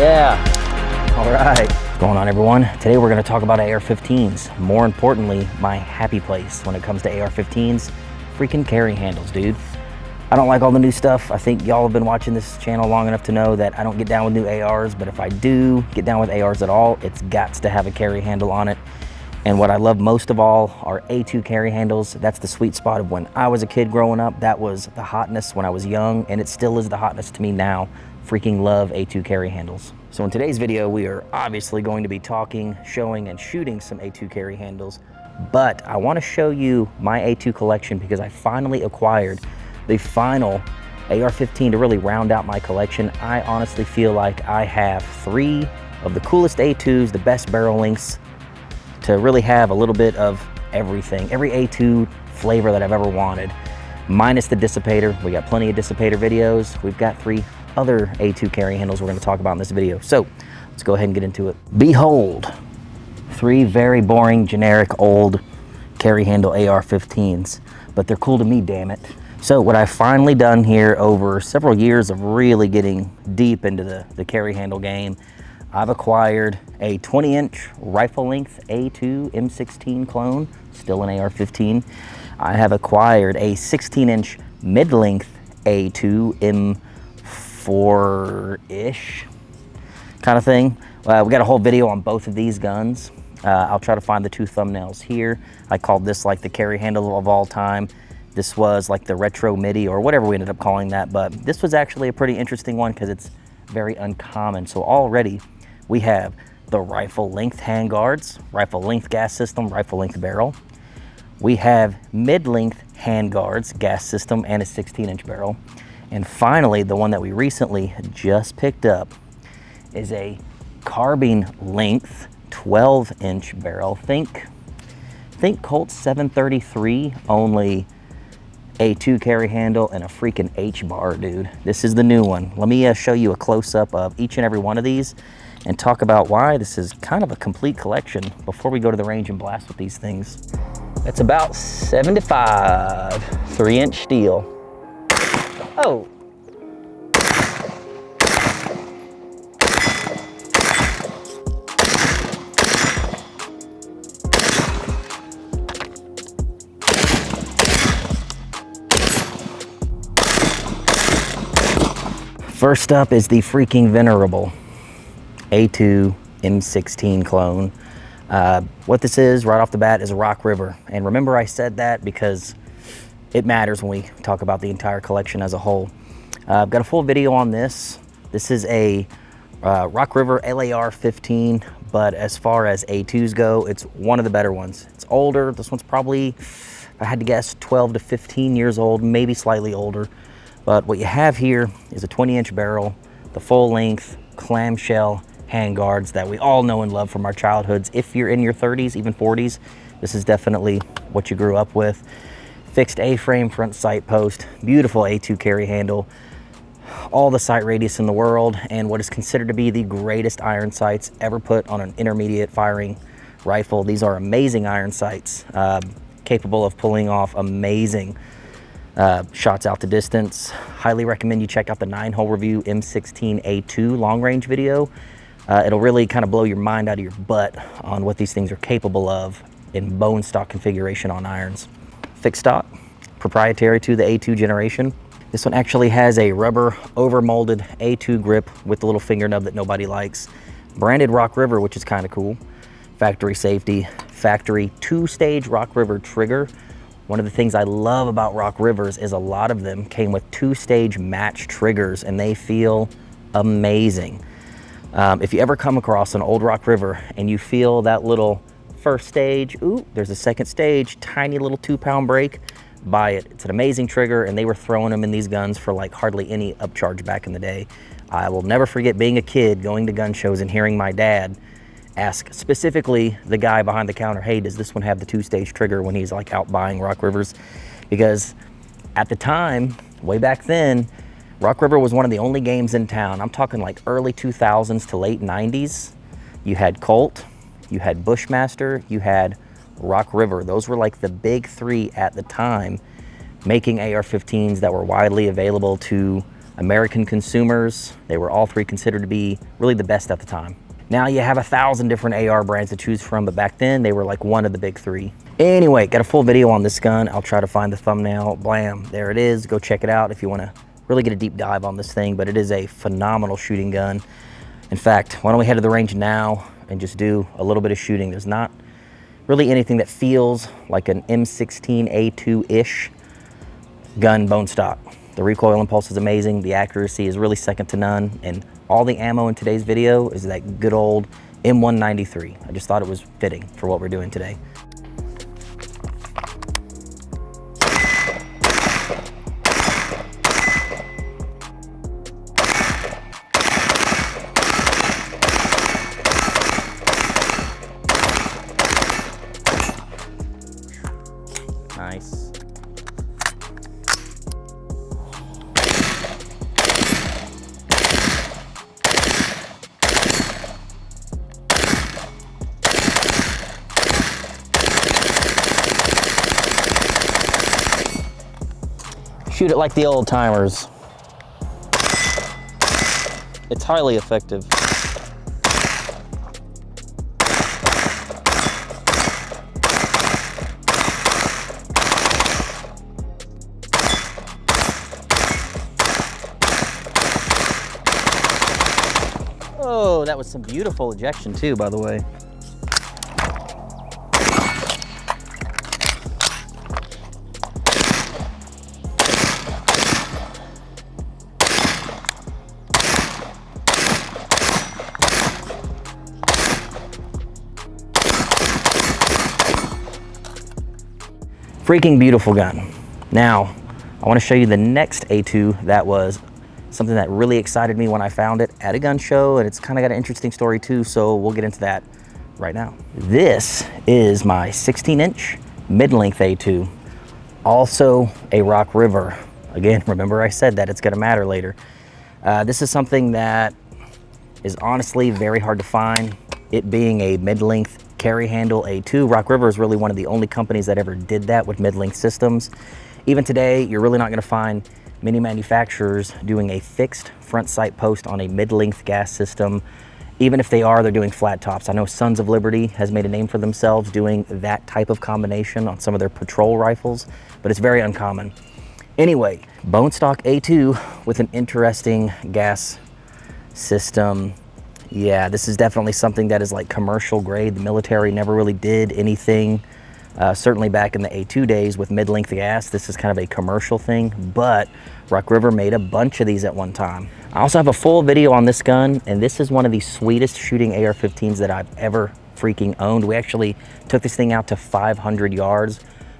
Yeah. All right. What's going on, everyone? Today we're going to talk about AR-15s. More importantly, my happy place when it comes to AR-15s, freaking carry handles, dude. I don't like all the new stuff. I think y'all have been watching this channel long enough to know that I don't get down with new ARs, but if I do get down with ARs at all, it's got to have a carry handle on it. And what I love most of all are A2 carry handles. That's the sweet spot of when I was a kid growing up. That was the hotness when I was young, and it still is the hotness to me now. Freaking love A2 carry handles. So in today's video, we are obviously going to be talking, showing, and shooting some A2 carry handles, but I want to show you my A2 collection because I finally acquired the final AR-15 to really round out my collection. I honestly feel like I have 3 of the coolest A2s, the best barrel lengths, to really have a little bit of everything, every A2 flavor that I've ever wanted, minus the dissipator. We got plenty of dissipator videos. We've got 3 other A2 carry handles we're going to talk about in this video. So let's go ahead and get into it. Behold, 3 very boring, generic, old carry handle AR-15s, but they're cool to me, damn it. So what I've finally done here over several years of really getting deep into the carry handle game, I've acquired a 20-inch rifle length A2 M16 clone, still an AR-15. I have acquired a 16-inch mid-length A2 M4-ish kind of thing. We got a whole video on both of these guns. I'll try to find the 2 thumbnails here. I called this like the carry handle of all time. This was like the retro MIDI or whatever we ended up calling that, but this was actually a pretty interesting one because it's very uncommon. So already we have the rifle length handguards, rifle length gas system, rifle length barrel. We have mid-length handguards, gas system, and a 16-inch barrel. And finally, the one that we recently just picked up is a carbine length 12-inch barrel. Think Colt 733, only A2 carry handle and a freaking Hbar, dude. This is the new one. Let me show you a close-up of each and every one of these and talk about why this is kind of a complete collection before we go to the range and blast with these things. It's about 75, 3-inch steel. Oh. First up is the freaking venerable A2 M16 clone. What this is right off the bat is a Rock River. And remember I said that because it matters when we talk about the entire collection as a whole. I've got a full video on this. This is a Rock River LAR-15, but as far as A2s go, it's one of the better ones. It's older. This one's probably, if I had to guess, 12 to 15 years old, maybe slightly older. But what you have here is a 20-inch barrel, the full length clamshell handguards that we all know and love from our childhoods. If you're in your 30s, even 40s, this is definitely what you grew up with. Fixed A-frame front sight post, beautiful A2 carry handle, all the sight radius in the world, and what is considered to be the greatest iron sights ever put on an intermediate firing rifle. These are amazing iron sights, capable of pulling off amazing shots out to distance. Highly recommend you check out the 9-hole review M16A2 long range video. It'll really kind of blow your mind out of your butt on what these things are capable of in bone stock configuration on irons. Fixed stock, proprietary to the A2 generation. This one actually has a rubber over molded A2 grip with the little finger nub that nobody likes. Branded Rock River, which is kind of cool. Factory safety, factory 2-stage Rock River trigger. One of the things I love about Rock Rivers is a lot of them came with 2-stage match triggers and they feel amazing. If you ever come across an old Rock River and you feel that little first stage, ooh, there's a second stage, tiny little 2-pound break, buy it. It's an amazing trigger and they were throwing them in these guns for like hardly any upcharge back in the day. I will never forget being a kid going to gun shows and hearing my dad ask specifically the guy behind the counter, hey, does this one have the 2-stage trigger, when he's like out buying Rock Rivers? Because at the time, way back then, Rock River was one of the only games in town. I'm talking like early 2000s to late 90s. You had Colt, you had Bushmaster, you had Rock River. Those were like the big 3 at the time, making AR-15s that were widely available to American consumers. They were all three considered to be really the best at the time. Now you have 1,000 different AR brands to choose from, but back then they were like one of the big three. Anyway, got a full video on this gun. I'll try to find the thumbnail. Blam, there it is. Go check it out if you want to really get a deep dive on this thing, but it is a phenomenal shooting gun. In fact, why don't we head to the range now and just do a little bit of shooting. There's not really anything that feels like an M16A2-ish gun bone stock. The recoil impulse is amazing. The accuracy is really second to none. And all the ammo in today's video is that good old M193. I just thought it was fitting for what we're doing today. Nice. Shoot it like the old timers. It's highly effective. Oh, that was some beautiful ejection too, by the way. Freaking beautiful gun. Now, I want to show you the next A2 that was something that really excited me when I found it at a gun show, and it's kind of got an interesting story too, so we'll get into that right now. This is my 16-inch mid-length A2, also a Rock River. Again, remember I said that it's going to matter later. This is something that is honestly very hard to find. It being a mid-length carry handle A2, Rock River is really one of the only companies that ever did that with mid-length systems. Even today, you're really not going to find many manufacturers doing a fixed front sight post on a mid-length gas system. Even if they are, they're doing flat tops. I know Sons of Liberty has made a name for themselves doing that type of combination on some of their patrol rifles, but it's very uncommon. Anyway, bone stock A2 with an interesting gas system. Yeah, this is definitely something that is like commercial grade. The military never really did anything. Certainly back in the A2 days with mid-length gas, this is kind of a commercial thing, but Rock River made a bunch of these at one time. I also have a full video on this gun, and this is one of the sweetest shooting AR-15s that I've ever freaking owned. We actually took this thing out to 500 yards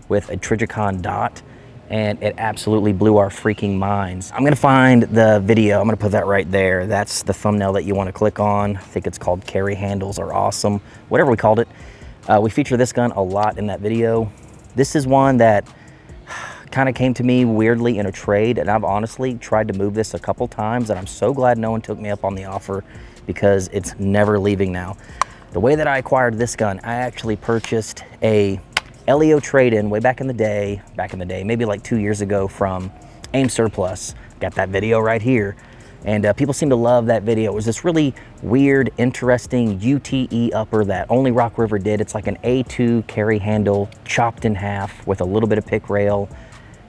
with a Trijicon dot, and it absolutely blew our freaking minds. I'm gonna find the video. I'm gonna put that right there. That's the thumbnail that you wanna click on. I think it's called Carry Handles Are Awesome, whatever we called it. We feature this gun a lot in that video. This is one that kind of came to me weirdly in a trade, and I've honestly tried to move this a couple times, and I'm so glad no one took me up on the offer because it's never leaving now. The way that I acquired this gun, I actually purchased a LEO trade-in way back in the day, maybe like 2 years ago from AIM Surplus. Got that video right here. And people seem to love that video. It was this really weird, interesting UTE upper that only Rock River did. It's like an A2 carry handle chopped in half with a little bit of pick rail.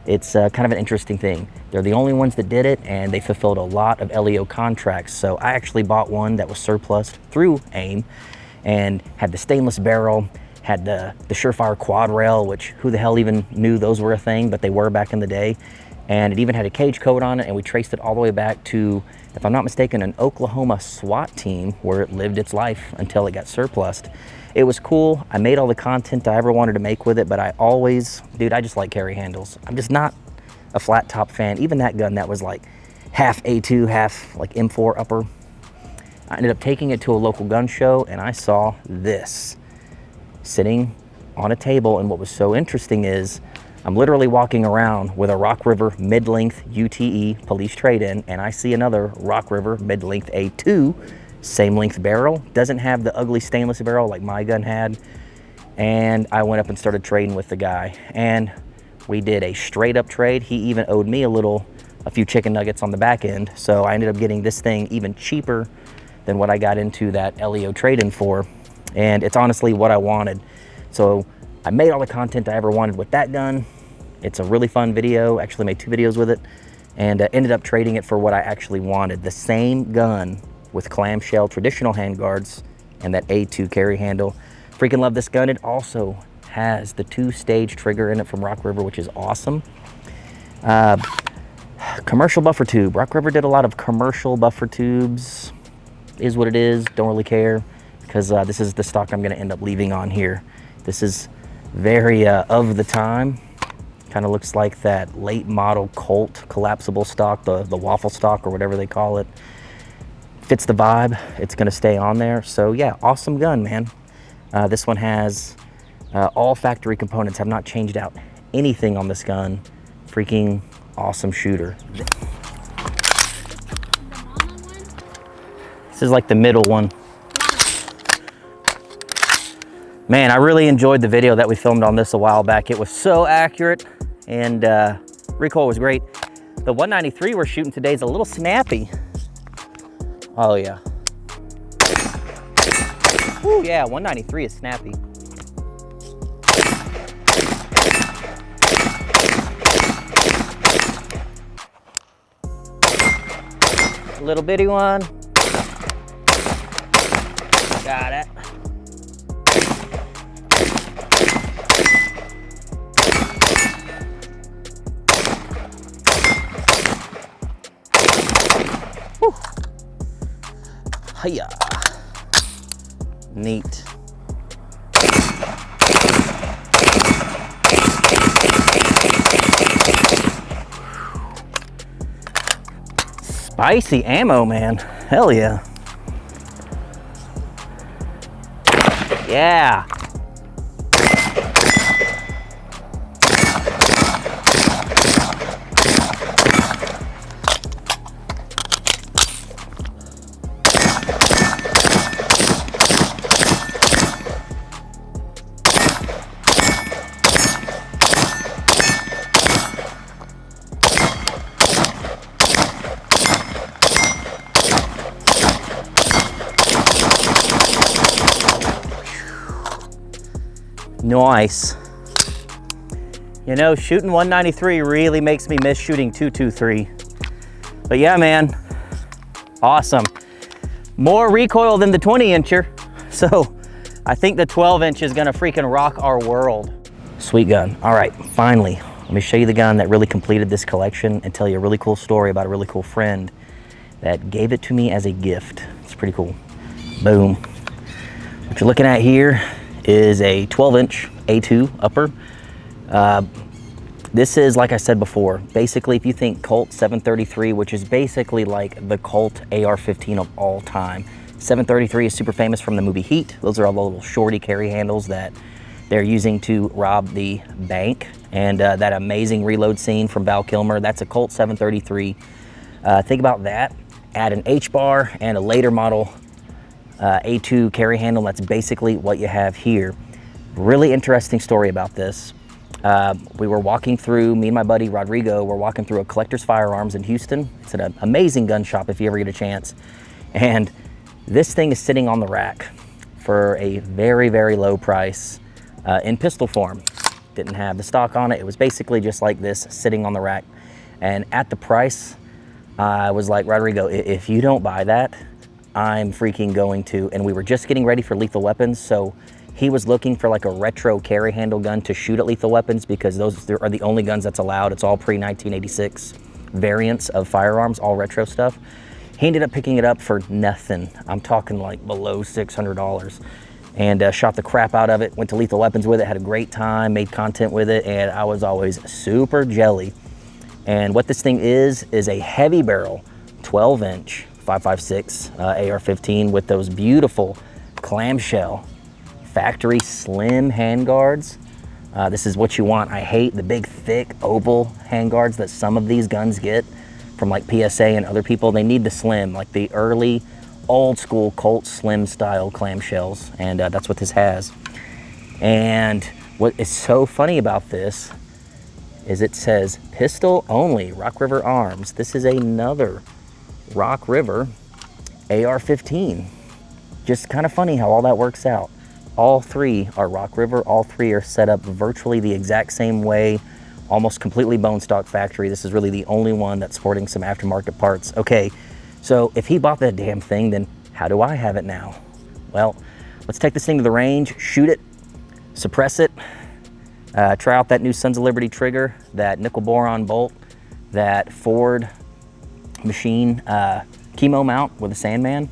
It's kind of an interesting thing. They're the only ones that did it, and they fulfilled a lot of LEO contracts. So I actually bought one that was surplus through AIM and had the stainless barrel, had the Surefire quad rail, which who the hell even knew those were a thing, but they were back in the day. And it even had a cage coat on it, and we traced it all the way back to, if I'm not mistaken, an Oklahoma SWAT team where it lived its life until it got surplused. It was cool. I made all the content I ever wanted to make with it, but I always, dude, I just like carry handles. I'm just not a flat top fan. Even that gun that was like half A2, half like M4 upper. I ended up taking it to a local gun show, and I saw this sitting on a table, and what was so interesting is I'm literally walking around with a Rock River mid-length UTE police trade-in, and I see another Rock River mid-length A2, same length barrel, doesn't have the ugly stainless barrel like my gun had. And I went up and started trading with the guy, and we did a straight up trade. He even owed me a little a few chicken nuggets on the back end. So I ended up getting this thing even cheaper than what I got into that LEO trade-in for. And it's honestly what I wanted. So I made all the content I ever wanted with that gun. It's a really fun video. Actually made 2 videos with it, and ended up trading it for what I actually wanted. The same gun with clamshell traditional handguards and that A2 carry handle. Freaking love this gun. It also has the 2-stage trigger in it from Rock River, which is awesome. Commercial buffer tube. Rock River did a lot of commercial buffer tubes. Is what it is. Don't really care, because this is the stock I'm going to end up leaving on here. This is very of the time. Kind of looks like that late model Colt collapsible stock, the waffle stock or whatever they call it. Fits the vibe. It's going to stay on there. So yeah, awesome gun, man. This one has all factory components. Have not changed out anything on this gun. Freaking awesome shooter. This is like the middle one. Man, I really enjoyed the video that we filmed on this a while back. It was so accurate, and recoil was great. The 193 we're shooting today is a little snappy. Oh yeah. Ooh, yeah, 193 is snappy. Little bitty one. Got it. Whew. Hiya. Neat. Spicy ammo, man. Hell yeah. Yeah. Nice. You know, shooting 193 really makes me miss shooting 223. But yeah, man, awesome. More recoil than the 20-incher. So I think the 12-inch is gonna freaking rock our world. Sweet gun. All right, finally, let me show you the gun that really completed this collection and tell you a really cool story about a really cool friend that gave it to me as a gift. It's pretty cool. Boom. What you're looking at here is a 12-inch A2 upper. This is, like I said before, basically if you think Colt 733, which is basically like the Colt AR15 of all time. 733 is super famous from the movie Heat. Those are all the little shorty carry handles that they're using to rob the bank. And that amazing reload scene from Val Kilmer, that's a Colt 733. Think about that. Add an Hbar and a later model A2 carry handle. That's basically what you have here. Really interesting story about this. We were walking through, me and my buddy Rodrigo were walking through a Collector's Firearms in Houston. It's an amazing gun shop if you ever get a chance. And this thing is sitting on the rack for a very, very low price in pistol form. Didn't have the stock on it. It was basically just like this sitting on the rack. And at the price, I was like, Rodrigo, if you don't buy that, I'm freaking going to. And we were just getting ready for Lethal Weapons, so he was looking for like a retro carry handle gun to shoot at Lethal Weapons because those are the only guns that's allowed. It's all pre-1986 variants of firearms, all retro stuff. He ended up picking it up for nothing. I'm talking like below $600. And shot the crap out of it, went to Lethal Weapons with it, had a great time, made content with it, and I was always super jelly. And what this thing is a heavy barrel, 12-inch, 5.56 AR-15 with those beautiful clamshell factory slim handguards. This is what you want. I hate the big, thick, oval handguards that some of these guns get from like PSA and other people. They need the slim, like the early, old school Colt slim style clamshells, and that's what this has. And what is so funny about this is it says pistol only, Rock River Arms. This is another Rock River AR-15. Just kind of funny how all that works out. All three are Rock River. All three are set up virtually the exact same way, almost completely bone stock factory. This is really the only one that's sporting some aftermarket parts. Okay, so if he bought that damn thing, then how do I have it now? Well, let's take this thing to the range, shoot it, suppress it, try out that new Sons of Liberty trigger, that nickel boron bolt, that Ford machine chemo mount with a Sandman,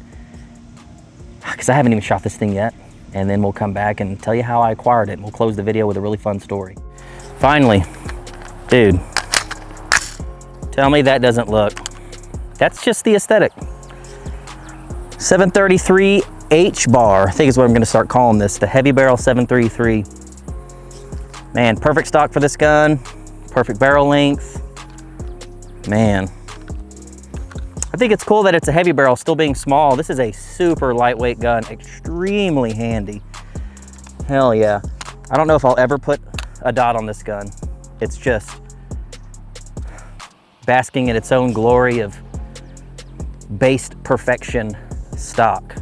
because I haven't even shot this thing yet. And then we'll come back and tell you how I acquired it. And we'll close the video with a really fun story. Finally, dude, tell me that doesn't look. That's just the aesthetic. 733 Hbar, I think is what I'm gonna start calling this, the heavy barrel 733. Man, perfect stock for this gun, perfect barrel length. Man, I think it's cool that it's a heavy barrel still being small. This is a super lightweight gun, extremely handy. Hell yeah. I don't know if I'll ever put a dot on this gun. It's just basking in its own glory of based perfection stock.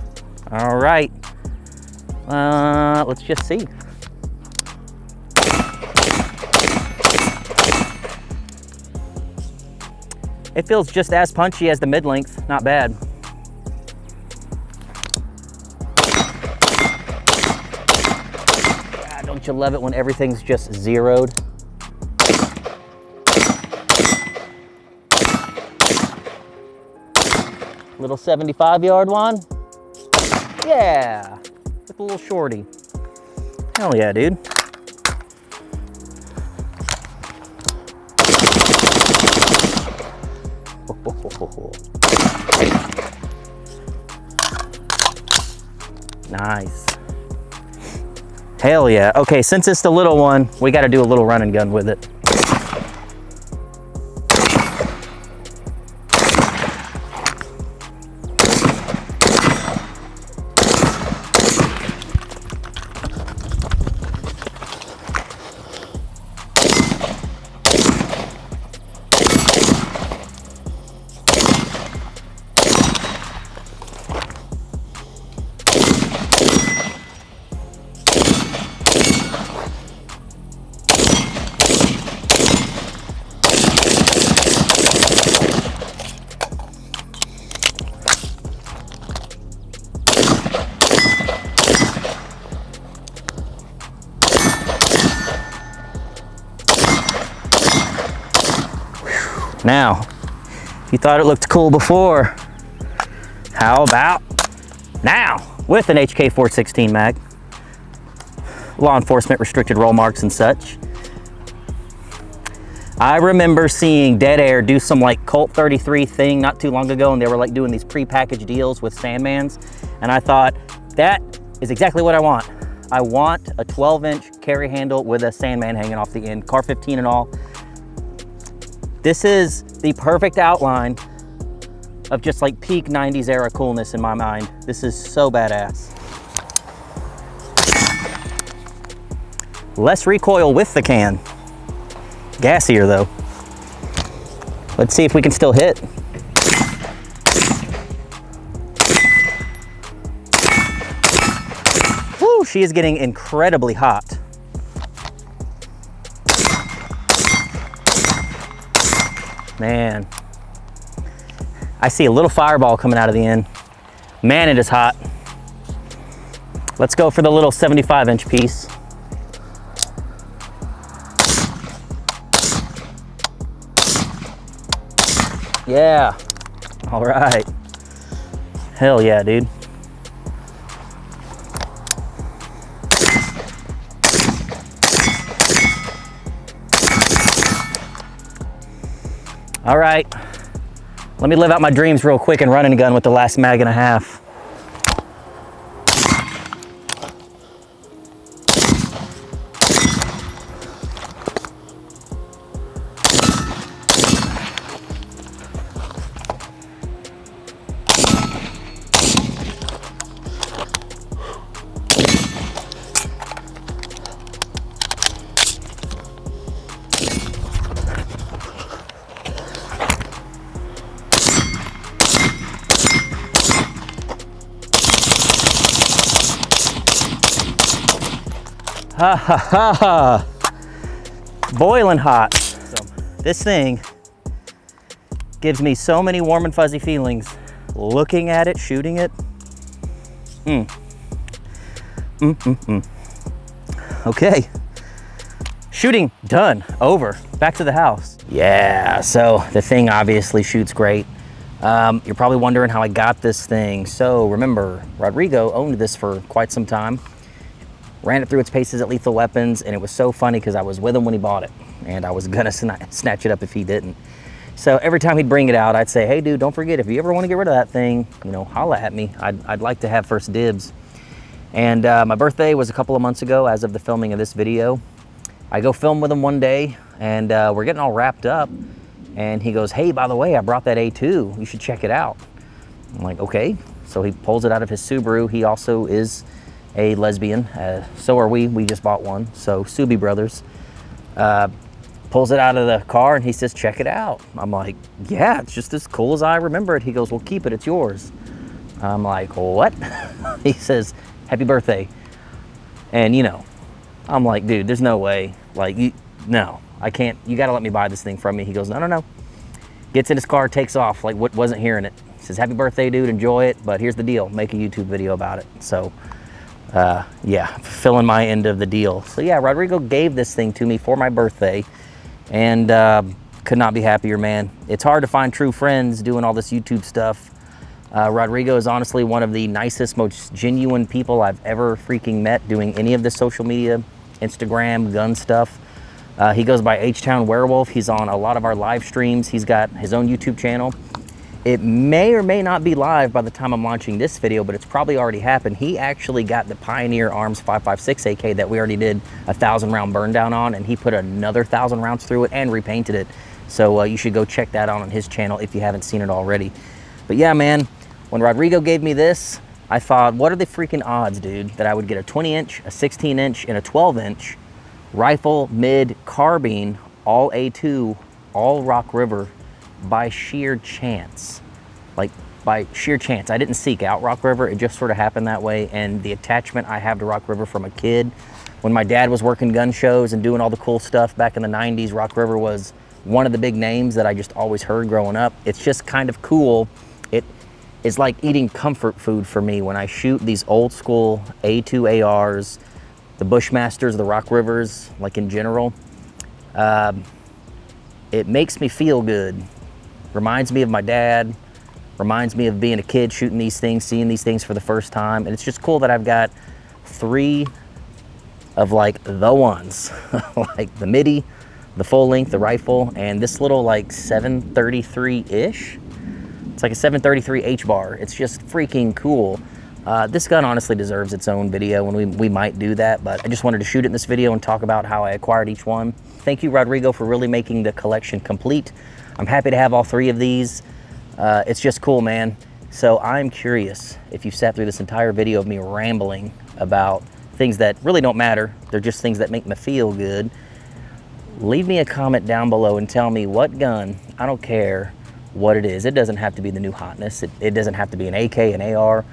All right, let's just see. It feels just as punchy as the mid-length, not bad. God, don't you love it when everything's just zeroed? Little 75-yard one. Yeah, with a little shorty. Hell yeah, dude. Nice. Hell yeah. Okay, since it's the little one, we got to do a little run and gun with it. Now, if you thought it looked cool before, how about now with an HK416 mag, law enforcement restricted roll marks and such. I remember seeing Dead Air do some like Colt 33 thing not too long ago, and they were like doing these pre-packaged deals with Sandmans, and I thought that is exactly what I want. I want a 12-inch carry handle with a Sandman hanging off the end, car 15 and all. This is the perfect outline of just like peak 90s era coolness in my mind. This is so badass. Less recoil with the can. Gassier though. Let's see if we can still hit. Woo, she is getting incredibly hot. Man, I see a little fireball coming out of the end. Man, it is hot. Let's go for the little 75-inch piece. Yeah, all right. Hell yeah, dude. All right, let me live out my dreams real quick and run and gun with the last mag and a half. Ha ha ha ha. Boiling hot. So this thing gives me so many warm and fuzzy feelings. Looking at it, shooting it. Okay. Shooting done, over, back to the house. Yeah, so the thing obviously shoots great. You're probably wondering how I got this thing. So remember, Rodrigo owned this for quite some time. Ran it through its paces at Lethal Weapons, and it was so funny because I was with him when he bought it, and I was gonna snatch it up if he didn't. So every time he'd bring it out, I'd say, hey dude, don't forget, if you ever wanna get rid of that thing, you know, holla at me. I'd like to have first dibs. And my birthday was a couple of months ago as of the filming of this video. I go film with him one day, and we're getting all wrapped up, and he goes, hey, by the way, I brought that A2, you should check it out. I'm like, okay. So he pulls it out of his Subaru. He also is a lesbian, so are we just bought one, so Subi brothers. Pulls it out of the car and he says, check it out. I'm like, yeah, it's just as cool as I remember it. He goes, well, keep it, it's yours. I'm like, what? He says, happy birthday. And you know, I'm like, dude, there's no way, like, no, I can't, you gotta let me buy this thing from me. He goes, no. Gets in his car, takes off, like what wasn't hearing it. Says, happy birthday, dude, enjoy it, but here's the deal, make a YouTube video about it. So, yeah, filling my end of the deal. So yeah, Rodrigo gave this thing to me for my birthday, and could not be happier, man. It's hard to find true friends doing all this YouTube stuff. Rodrigo is honestly one of the nicest, most genuine people I've ever freaking met doing any of this social media, Instagram, gun stuff. He goes by H-Town Werewolf. He's on a lot of our live streams. He's got his own YouTube channel. It may or may not be live by the time I'm launching this video, but it's probably already happened. He actually got the Pioneer Arms 5.56 AK that we already did a 1,000-round burn down on, and he put another 1,000 rounds through it and repainted it. So you should go check that out on his channel if you haven't seen it already. But yeah, man, when Rodrigo gave me this, I thought, what are the freaking odds, dude, that I would get a 20-inch, a 16-inch, and a 12-inch rifle, mid, carbine, all A2, all Rock River, by sheer chance. Like, by sheer chance. I didn't seek out Rock River, it just sort of happened that way. And the attachment I have to Rock River from a kid, when my dad was working gun shows and doing all the cool stuff back in the 90s, Rock River was one of the big names that I just always heard growing up. It's just kind of cool. It is like eating comfort food for me when I shoot these old school A2 ARs, the Bushmasters, the Rock Rivers, like in general. It makes me feel good. Reminds me of my dad, reminds me of being a kid shooting these things, seeing these things for the first time. And it's just cool that I've got 3 of like the ones, like the MIDI, the full length, the rifle, and this little like 733-ish. It's like a 733 Hbar. It's just freaking cool. This gun honestly deserves its own video, and we might do that, but I just wanted to shoot it in this video and talk about how I acquired each one. Thank you, Rodrigo, for really making the collection complete. I'm happy to have all 3 of these. It's just cool, man. So I'm curious if you've sat through this entire video of me rambling about things that really don't matter. They're just things that make me feel good. Leave me a comment down below and tell me what gun, I don't care what it is. It doesn't have to be the new hotness. It doesn't have to be an AK, an AR.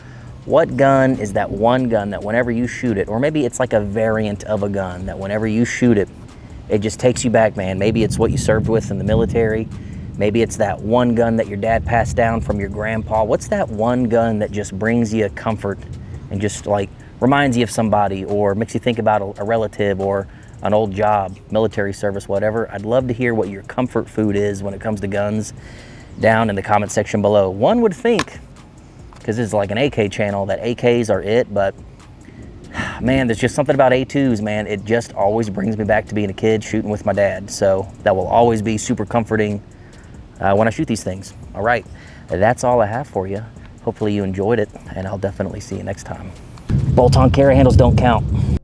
What gun is that one gun that whenever you shoot it, or maybe it's like a variant of a gun that whenever you shoot it, it just takes you back, man. Maybe it's what you served with in the military. Maybe it's that one gun that your dad passed down from your grandpa. What's that one gun that just brings you comfort and just like reminds you of somebody or makes you think about a relative or an old job, military service, whatever? I'd love to hear what your comfort food is when it comes to guns down in the comment section below. One would think, because it's like an AK channel, that AKs are it, but man, there's just something about A2s, man. It just always brings me back to being a kid shooting with my dad. So that will always be super comforting when I shoot these things. All right, that's all I have for you. Hopefully you enjoyed it, and I'll definitely see you next time. Bolt-on carry handles don't count.